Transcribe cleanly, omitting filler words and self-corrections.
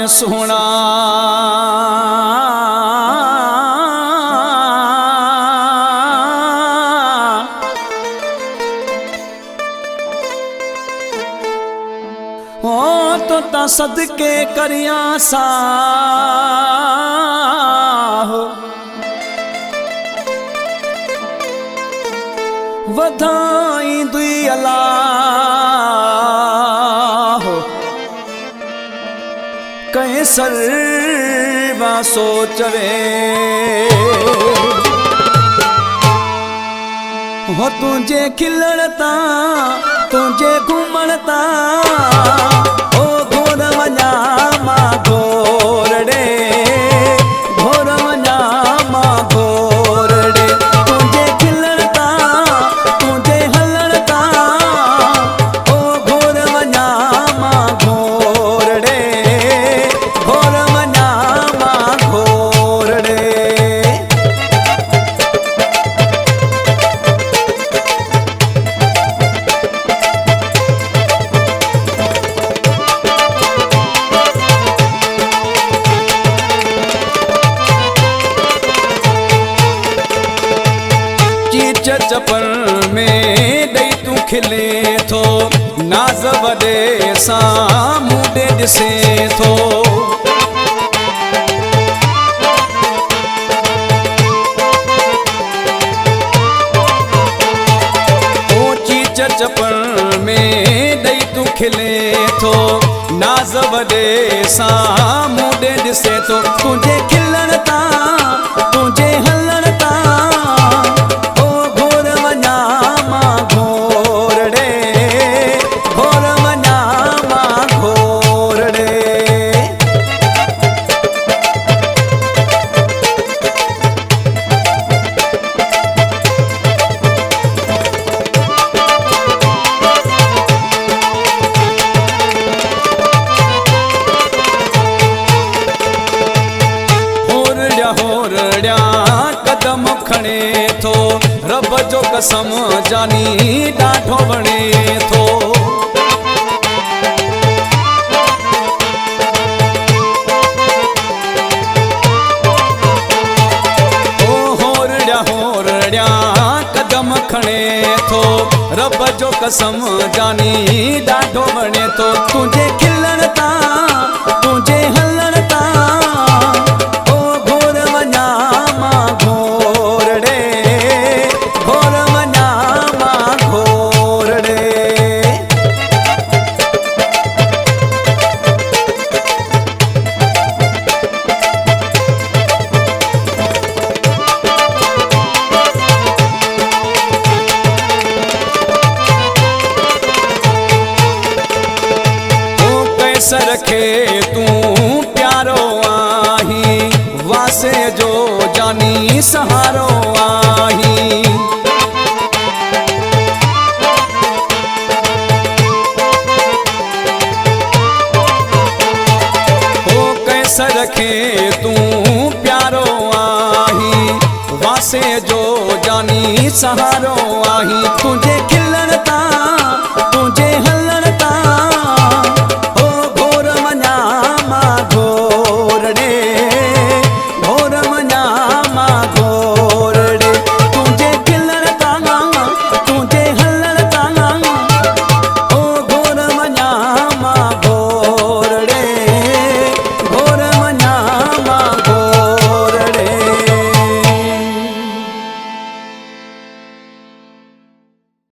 सोना हो तो ता सदके करिया सा हो वधाई दुई अल्लाह कहीं सर्वा सोचवे हो तुझे खिलड़ता तुझे घूमणता ओ घोर वञा मां घोरड़े घोर वञा मां घोरड़े तुझे खिलड़ता तुझे हलड़ता ओ घोर वञा मां घोरड़े घोर वञा मां घोरड़े चपर में दई तू खिले थो नाज़ वॾे सां मूंडे ॾिसे थो चीच चपर में दई तू खिले थो नाज़ वॾे सां मूंडे ॾिसे थो तुंहिंजे खिलण तां तुंहिंजे हलण तां होरड़िया कदम खणे थो रब जो कसम जानी ॾाढो वणे थो ओ होरड़िया होरड़िया कदम खणे थो रब जो कसम जानी ॾाढो वणे थो तुंहिंजे खिलण तां तुंहिंजे हलण तां रखे तू प्यारो आही वासे जो जानी सहारो आही हो कैसे रखे तू प्यारो आही वासे जो जानी सहारो आही तुझे